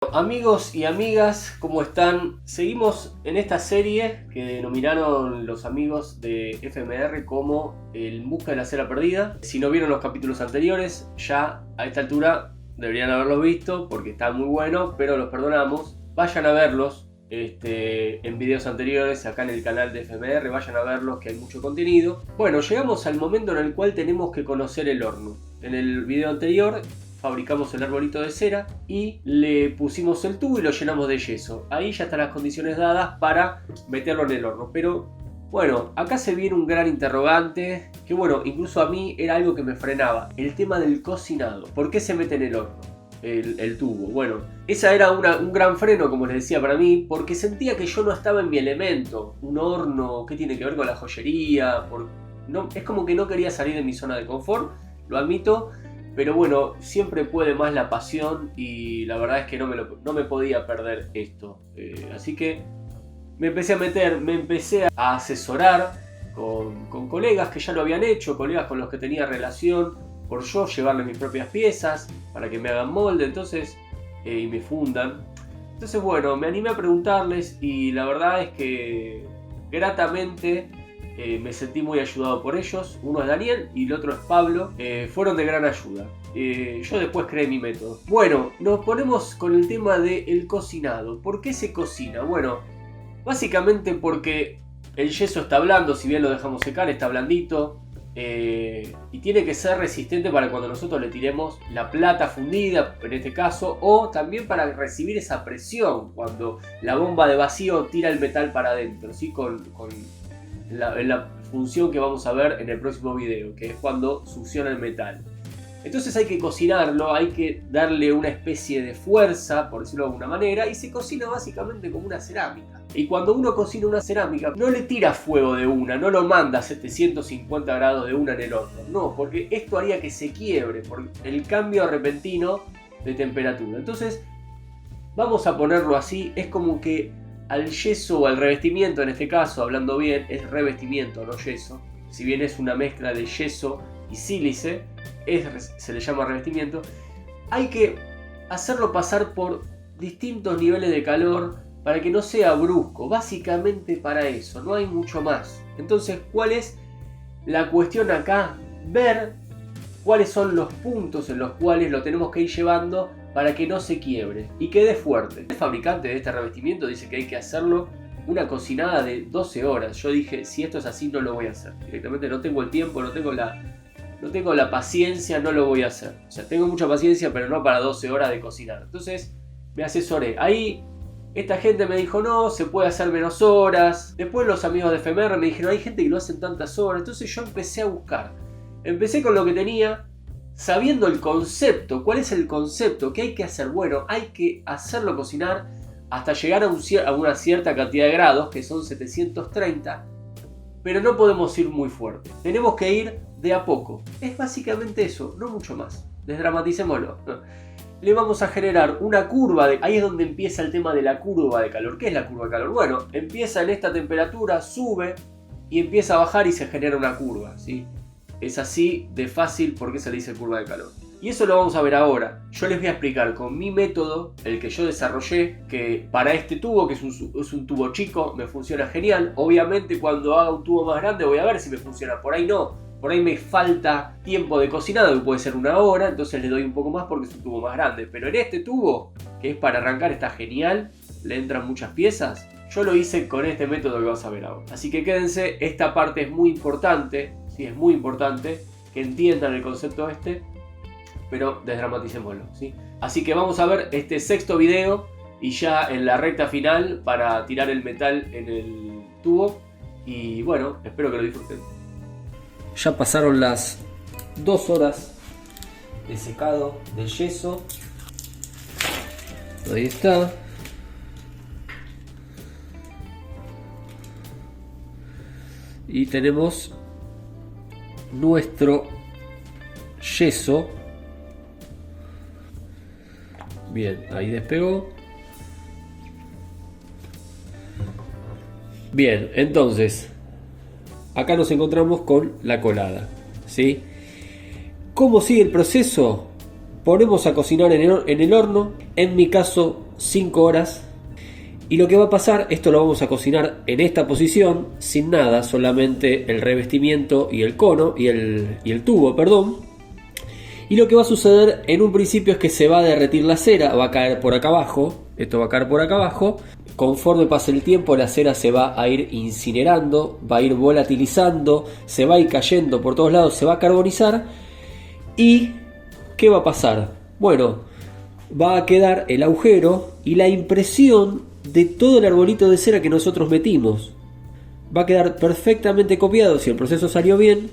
Amigos y amigas, ¿cómo están? Seguimos en esta serie que denominaron los amigos de FMR como En busca de la cera perdida. Si no vieron los capítulos anteriores, ya a esta altura deberían haberlos visto porque está muy bueno, pero los perdonamos. Vayan a verlos en videos anteriores acá en el canal de FMR, vayan a verlos que hay mucho contenido. Bueno, llegamos al momento en el cual tenemos que conocer el horno. En el video anterior fabricamos el arbolito de cera y le pusimos el tubo y lo llenamos de yeso. Ahí ya están las condiciones dadas para meterlo en el horno. Pero bueno, acá se viene un gran interrogante que bueno, incluso a mí era algo que me frenaba. El tema del cocinado. ¿Por qué se mete en el horno el tubo? Bueno, esa era un gran freno, como les decía, para mí, porque sentía que yo no estaba en mi elemento. Un horno, ¿qué tiene que ver con la joyería? No, es como que no quería salir de mi zona de confort, lo admito. Pero bueno, siempre puede más la pasión y la verdad es que no me podía perder esto. Así que me empecé a meter, me empecé a asesorar con colegas que ya lo habían hecho, colegas con los que tenía relación, por yo llevarles mis propias piezas para que me hagan molde, entonces, y me fundan. Entonces bueno, me animé a preguntarles y la verdad es que gratamente me sentí muy ayudado por ellos. Uno es Daniel y el otro es Pablo. Fueron de gran ayuda. Yo después creé mi método. Bueno, nos ponemos con el tema del cocinado. ¿Por qué se cocina? Bueno, básicamente porque el yeso está blando. Si bien lo dejamos secar, está blandito. Y tiene que ser resistente para cuando nosotros le tiremos la plata fundida, en este caso, o también para recibir esa presión cuando la bomba de vacío tira el metal para adentro, ¿sí? Con la función que vamos a ver en el próximo video, que es cuando succiona el metal. Entonces hay que cocinarlo, hay que darle una especie de fuerza, por decirlo de alguna manera, y se cocina básicamente como una cerámica. Y cuando uno cocina una cerámica, no le tira fuego de una, no lo manda a 750 grados de una en el horno, no, porque esto haría que se quiebre por el cambio repentino de temperatura. Entonces, vamos a ponerlo así, es como que al yeso o al revestimiento, en este caso, hablando bien, es revestimiento, no yeso. Si bien es una mezcla de yeso y sílice, se le llama revestimiento. Hay que hacerlo pasar por distintos niveles de calor para que no sea brusco. Básicamente para eso, no hay mucho más. Entonces, ¿cuál es la cuestión acá? Ver cuáles son los puntos en los cuales lo tenemos que ir llevando para que no se quiebre y quede fuerte. El fabricante de este revestimiento dice que hay que hacerlo una cocinada de 12 horas. Yo dije, si esto es así, no lo voy a hacer. Directamente no tengo el tiempo, no tengo la paciencia, no lo voy a hacer. O sea, tengo mucha paciencia, pero no para 12 horas de cocinar. Entonces me asesoré. Ahí esta gente me dijo, no, se puede hacer menos horas. Después los amigos de FMR me dijeron, hay gente que lo hace en tantas horas. Entonces yo empecé a buscar. Empecé con lo que tenía, sabiendo el concepto. ¿Cuál es el concepto? ¿Qué hay que hacer? Bueno, hay que hacerlo cocinar hasta llegar a una cierta cantidad de grados, que son 730, pero no podemos ir muy fuerte. Tenemos que ir de a poco. Es básicamente eso, no mucho más. Desdramaticémoslo. Le vamos a generar una curva ahí es donde empieza el tema de la curva de calor. ¿Qué es la curva de calor? Bueno, empieza en esta temperatura, sube y empieza a bajar y se genera una curva, ¿sí? Es así de fácil porque se le dice curva de calor. Y eso lo vamos a ver ahora. Yo les voy a explicar con mi método, el que yo desarrollé, que para este tubo, que es un tubo chico, me funciona genial. Obviamente cuando haga un tubo más grande voy a ver si me funciona. Por ahí no. Por ahí me falta tiempo de cocinado, que puede ser una hora, entonces le doy un poco más porque es un tubo más grande. Pero en este tubo, que es para arrancar, está genial. Le entran muchas piezas. Yo lo hice con este método que vamos a ver ahora. Así que quédense, esta parte es muy importante. Sí, es muy importante que entiendan el concepto pero desdramaticémoslo, ¿sí? Así que vamos a ver este sexto video y ya en la recta final para tirar el metal en el tubo. Y bueno, espero que lo disfruten. Ya pasaron las 2 horas de secado del yeso. Ahí está. Y tenemos nuestro yeso. Bien, ahí despegó. Bien, entonces acá nos encontramos con la colada, ¿sí? ¿Cómo sigue el proceso? Ponemos a cocinar en el horno. En mi caso 5 horas. Y lo que va a pasar, esto lo vamos a cocinar en esta posición, sin nada, solamente el revestimiento y el cono, y el tubo, perdón. Y lo que va a suceder en un principio es que se va a derretir la cera, va a caer por acá abajo, esto va a caer por acá abajo. Conforme pase el tiempo, la cera se va a ir incinerando, va a ir volatilizando, se va a ir cayendo por todos lados, se va a carbonizar. ¿Y qué va a pasar? Bueno, va a quedar el agujero y la impresión de todo el arbolito de cera que nosotros metimos. Va a quedar perfectamente copiado, si el proceso salió bien,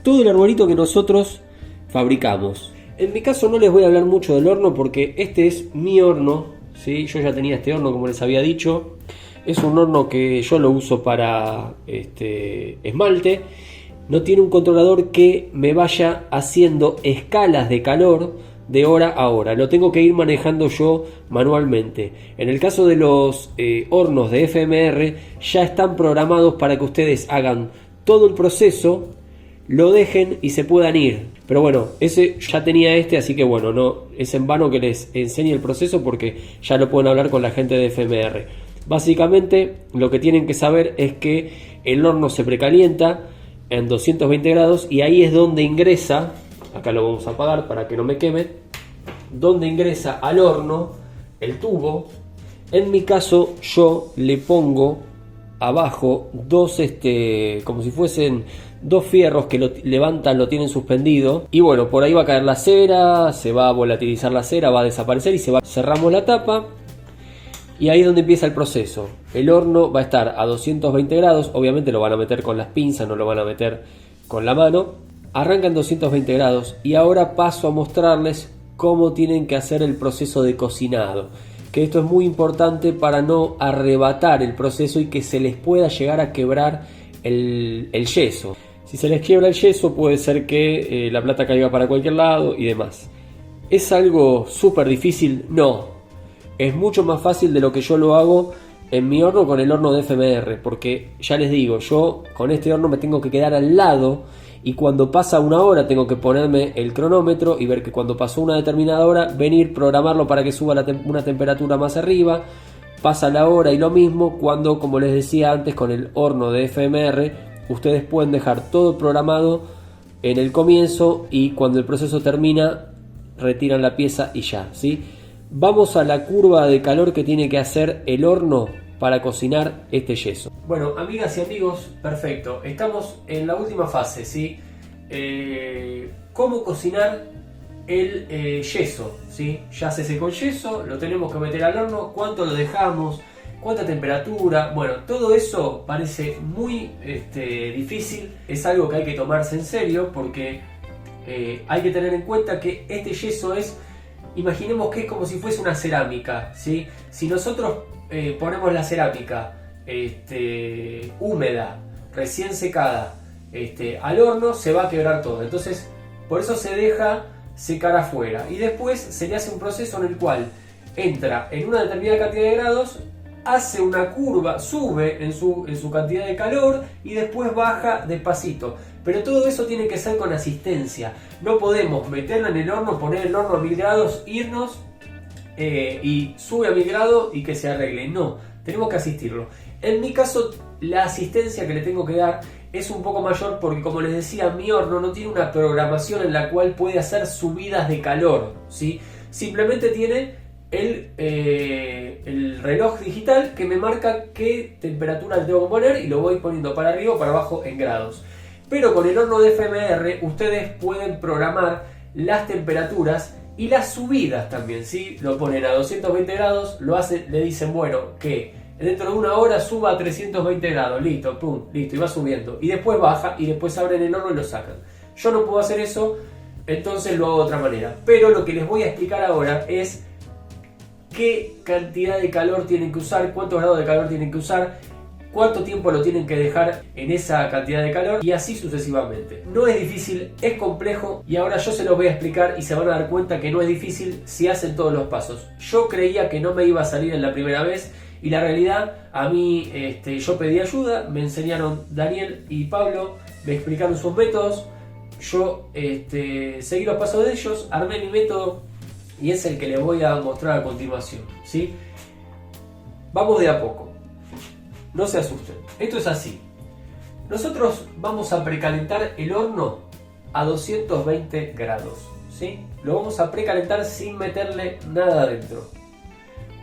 todo el arbolito que nosotros fabricamos. En mi caso no les voy a hablar mucho del horno porque este es mi horno, ¿sí? Yo ya tenía este horno, como les había dicho. Es un horno que yo lo uso para esmalte. No tiene un controlador que me vaya haciendo escalas de calor de hora a hora, lo tengo que ir manejando yo manualmente. En el caso de los hornos de FMR ya están programados para que ustedes hagan todo el proceso, lo dejen y se puedan ir. Pero bueno, ese ya tenía así que bueno, no es en vano que les enseñe el proceso porque ya lo pueden hablar con la gente de FMR. Básicamente lo que tienen que saber es que el horno se precalienta en 220 grados y ahí es donde ingresa. Acá lo vamos a apagar para que no me queme. Donde ingresa al horno el tubo. En mi caso yo le pongo abajo dos como si fuesen dos fierros que lo levantan, lo tienen suspendido. Y bueno, por ahí va a caer la cera, se va a volatilizar la cera, va a desaparecer y cerramos la tapa. Y ahí es donde empieza el proceso. El horno va a estar a 220 grados. Obviamente lo van a meter con las pinzas, no lo van a meter con la mano. Arranca en 220 grados y ahora paso a mostrarles cómo tienen que hacer el proceso de cocinado, que esto es muy importante para no arrebatar el proceso y que se les pueda llegar a quebrar el yeso. Si se les quiebra el yeso puede ser que la plata caiga para cualquier lado y demás. ¿Es algo súper difícil? No, es mucho más fácil de lo que yo lo hago en mi horno con el horno de FMR, porque ya les digo, yo con este horno me tengo que quedar al lado. Y cuando pasa una hora tengo que ponerme el cronómetro y ver que cuando pasó una determinada hora, venir, programarlo para que suba una temperatura más arriba. Pasa la hora y lo mismo cuando, como les decía antes, con el horno de FMR, ustedes pueden dejar todo programado en el comienzo y cuando el proceso termina, retiran la pieza y ya, ¿sí? Vamos a la curva de calor que tiene que hacer el horno para cocinar este yeso. Bueno, amigas y amigos, perfecto. Estamos en la última fase, ¿sí? ¿Cómo cocinar el yeso? ¿Sí? Ya se secó el yeso, lo tenemos que meter al horno. ¿Cuánto lo dejamos? ¿Cuánta temperatura? Bueno, todo eso parece muy difícil. Es algo que hay que tomarse en serio porque hay que tener en cuenta que este yeso es... Imaginemos que es como si fuese una cerámica, ¿sí? Si nosotros ponemos la cerámica húmeda, recién secada, al horno, se va a quebrar todo. Entonces, por eso se deja secar afuera. Y después se le hace un proceso en el cual entra en una determinada cantidad de grados, hace una curva, sube en su cantidad de calor y después baja despacito. Pero todo eso tiene que ser con asistencia. No podemos meterla en el horno, poner el horno a 1000 grados, irnos y sube a 1000 grados y que se arregle. No, tenemos que asistirlo. En mi caso, la asistencia que le tengo que dar es un poco mayor porque, como les decía, mi horno no tiene una programación en la cual puede hacer subidas de calor, ¿sí? Simplemente tiene el reloj digital que me marca qué temperatura le tengo que poner y lo voy poniendo para arriba o para abajo en grados. Pero con el horno de FMR ustedes pueden programar las temperaturas y las subidas también, ¿sí? Lo ponen a 220 grados, lo hacen, le dicen, bueno, que dentro de una hora suba a 320 grados, listo, pum, listo, y va subiendo. Y después baja y después abren el horno y lo sacan. Yo no puedo hacer eso, entonces lo hago de otra manera. Pero lo que les voy a explicar ahora es qué cantidad de calor tienen que usar, cuántos grados de calor tienen que usar, cuánto tiempo lo tienen que dejar en esa cantidad de calor y así sucesivamente. No es difícil, es complejo y ahora yo se los voy a explicar y se van a dar cuenta que no es difícil si hacen todos los pasos. Yo creía que no me iba a salir en la primera vez y la realidad, a mí yo pedí ayuda, me enseñaron Daniel y Pablo, me explicaron sus métodos, yo seguí los pasos de ellos, armé mi método y es el que le voy a mostrar a continuación, ¿sí? Vamos de a poco, no se asusten. Esto es así. Nosotros vamos a precalentar el horno a 220 grados, ¿sí? Lo vamos a precalentar sin meterle nada adentro.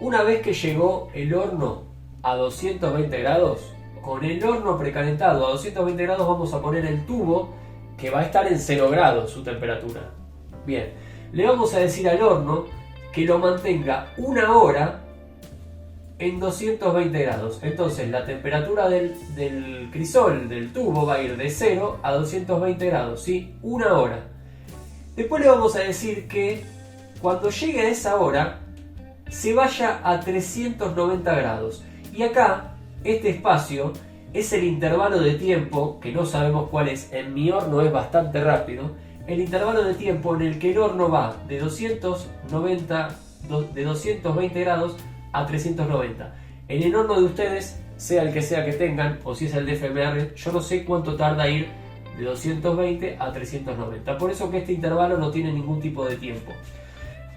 Una vez que llegó el horno a 220 grados, con el horno precalentado a 220 grados vamos a poner el tubo que va a estar en 0 grados su temperatura. Bien, le vamos a decir al horno que lo mantenga una hora en 220 grados. Entonces la temperatura del crisol, del tubo, va a ir de 0 a 220 grados, ¿sí? Una hora. Después le vamos a decir que cuando llegue a esa hora se vaya a 390 grados. Y acá, este espacio es el intervalo de tiempo, que no sabemos cuál es, en mi horno es bastante rápido, el intervalo de tiempo en el que el horno va de 220 grados a 390. En el horno de ustedes, sea el que sea que tengan, o si es el de FMR, yo no sé cuánto tarda ir de 220 a 390. Por eso que este intervalo no tiene ningún tipo de tiempo.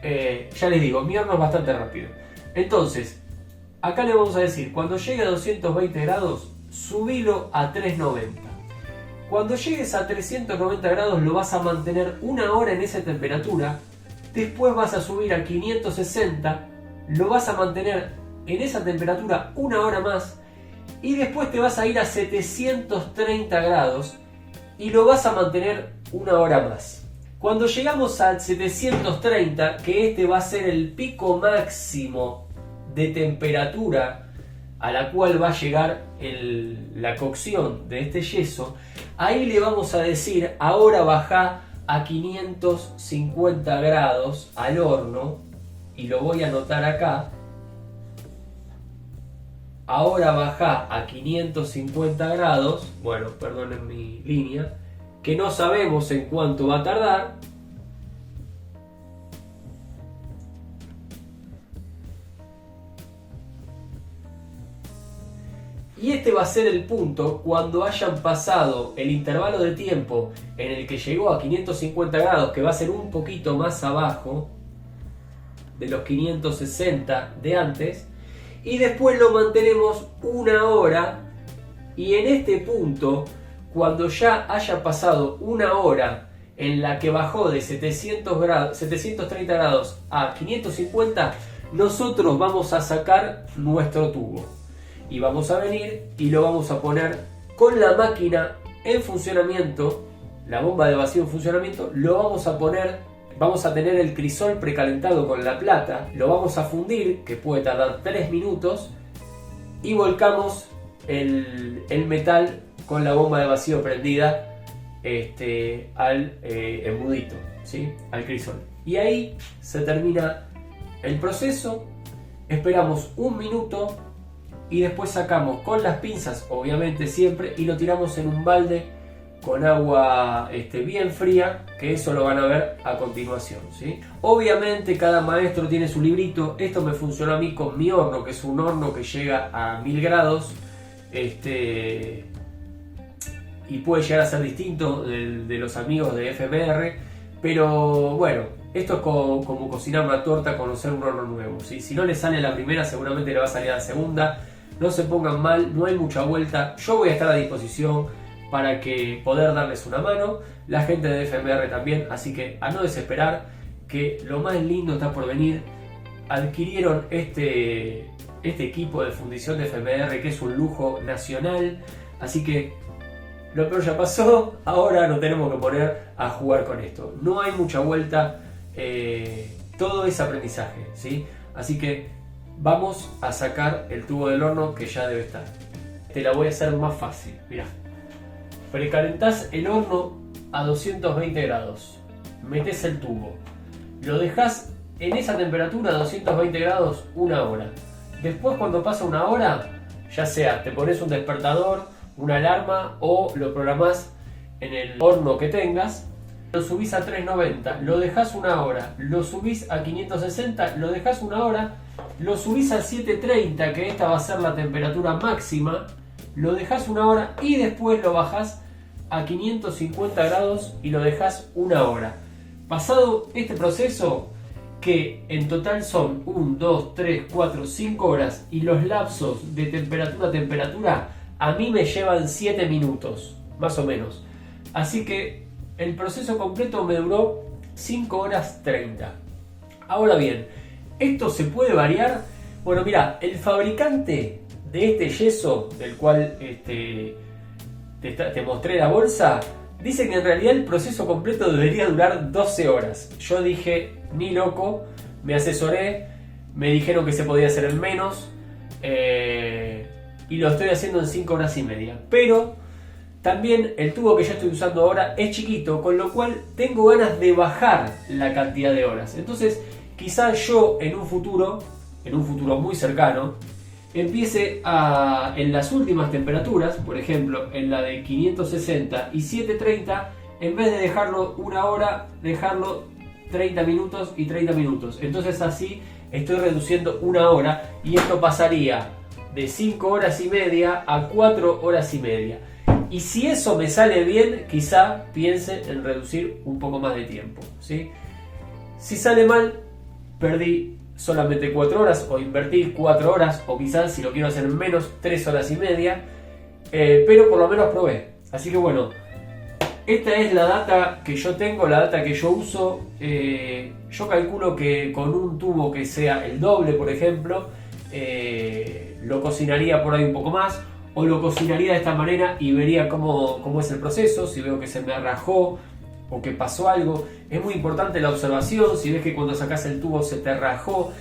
Ya les digo, mi horno es bastante rápido. Entonces, acá le vamos a decir, cuando llegue a 220 grados, subilo a 390. Cuando llegues a 390 grados lo vas a mantener una hora en esa temperatura. Después vas a subir a 560, lo vas a mantener en esa temperatura una hora más. Y después te vas a ir a 730 grados y lo vas a mantener una hora más. Cuando llegamos al 730, que este va a ser el pico máximo de temperatura a la cual va a llegar la cocción de este yeso, ahí le vamos a decir, ahora baja a 550 grados al horno, y lo voy a anotar acá. Ahora baja a 550 grados, bueno, perdonen mi línea, que no sabemos en cuánto va a tardar. Y este va a ser el punto cuando hayan pasado el intervalo de tiempo en el que llegó a 550 grados, que va a ser un poquito más abajo de los 560 de antes, y después lo mantenemos una hora, y en este punto, cuando ya haya pasado una hora en la que bajó de 730 grados a 550, nosotros vamos a sacar nuestro tubo. Y vamos a venir y lo vamos a poner con la máquina en funcionamiento, la bomba de vacío en funcionamiento, lo vamos a poner, vamos a tener el crisol precalentado con la plata, lo vamos a fundir, que puede tardar 3 minutos, y volcamos el metal con la bomba de vacío prendida al embudito, ¿sí? Al crisol. Y ahí se termina el proceso, esperamos un minuto, y después sacamos con las pinzas, obviamente siempre, y lo tiramos en un balde con agua bien fría, que eso lo van a ver a continuación, ¿sí? Obviamente cada maestro tiene su librito. Esto me funcionó a mí con mi horno, que es un horno que llega a 1000 grados, y puede llegar a ser distinto de los amigos de FMR, pero bueno, esto es como cocinar una torta, conocer un horno nuevo, ¿sí? Si no le sale a la primera, seguramente le va a salir a la segunda. No se pongan mal, no hay mucha vuelta. Yo voy a estar a disposición para poder darles una mano. La gente de FMR también, así que a no desesperar, que lo más lindo está por venir. Adquirieron este equipo de fundición de FMR, que es un lujo nacional, así que lo peor ya pasó, ahora nos tenemos que poner a jugar con esto. No hay mucha vuelta, todo es aprendizaje, ¿sí? Así que vamos a sacar el tubo del horno, que ya debe estar. Te la voy a hacer más fácil, mirá. Precalentás el horno a 220 grados, metés el tubo, lo dejás en esa temperatura, 220 grados, una hora. Después, cuando pasa una hora, ya sea te pones un despertador, una alarma, o lo programás en el horno que tengas, lo subís a 390, lo dejás una hora, lo subís a 560, lo dejás una hora, lo subís a 730, que esta va a ser la temperatura máxima, lo dejás una hora y después lo bajás a 550 grados y lo dejás una hora. Pasado este proceso, que en total son 1, 2, 3, 4, 5 horas y los lapsos de temperatura a temperatura a mí me llevan 7 minutos, más o menos. Así que el proceso completo me duró 5 horas 30. Ahora bien, ¿esto se puede variar? Bueno, mira, el fabricante de este yeso, del cual te mostré la bolsa, dice que en realidad el proceso completo debería durar 12 horas. Yo dije, ni loco, me asesoré, me dijeron que se podía hacer en menos, y lo estoy haciendo en 5 horas y media. Pero también el tubo que yo estoy usando ahora es chiquito, con lo cual tengo ganas de bajar la cantidad de horas. Entonces, quizás yo en un futuro muy cercano, empiece en las últimas temperaturas, por ejemplo, en la de 560 y 730, en vez de dejarlo una hora, dejarlo 30 minutos y 30 minutos. Entonces así estoy reduciendo una hora y esto pasaría de 5 horas y media a 4 horas y media. Y si eso me sale bien, quizá piense en reducir un poco más de tiempo, ¿sí? Si sale mal, perdí solamente 4 horas o invertí 4 horas o quizás si lo quiero hacer en menos 3 horas y media, pero por lo menos probé. Así que bueno, esta es la data que yo tengo, la data que yo uso. Yo calculo que con un tubo que sea el doble, por ejemplo, lo cocinaría por ahí un poco más, o lo cocinaría de esta manera y vería cómo es el proceso, si veo que se me rajó o que pasó algo. Es muy importante la observación. Si ves que cuando sacas el tubo se te rajó,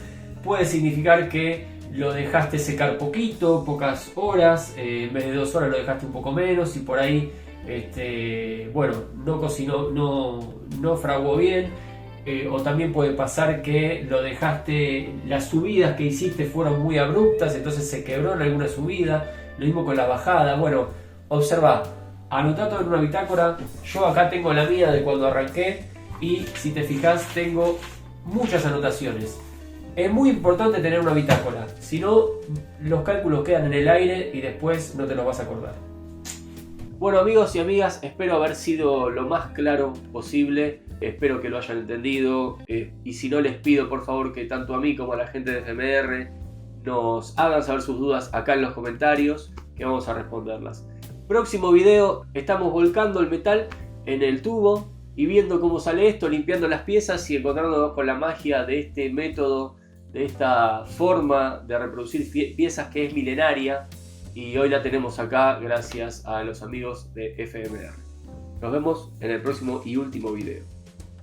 puede significar que lo dejaste secar pocas horas, en vez de 2 horas lo dejaste un poco menos y por ahí bueno, no cocinó, no fraguó bien, o también puede pasar que lo dejaste, las subidas que hiciste fueron muy abruptas, entonces se quebró en alguna subida. Lo mismo con la bajada. Bueno, observa, anotá todo en una bitácora. Yo acá tengo la mía de cuando arranqué y si te fijas tengo muchas anotaciones. Es muy importante tener una bitácora, si no los cálculos quedan en el aire y después no te los vas a acordar. Bueno, amigos y amigas, espero haber sido lo más claro posible, espero que lo hayan entendido, y si no, les pido por favor que tanto a mí como a la gente de FMR nos hagan saber sus dudas acá en los comentarios, que vamos a responderlas. Próximo video, estamos volcando el metal en el tubo y viendo cómo sale esto, limpiando las piezas y encontrándonos con la magia de este método, de esta forma de reproducir piezas que es milenaria, y hoy la tenemos acá gracias a los amigos de FMR. Nos vemos en el próximo y último video.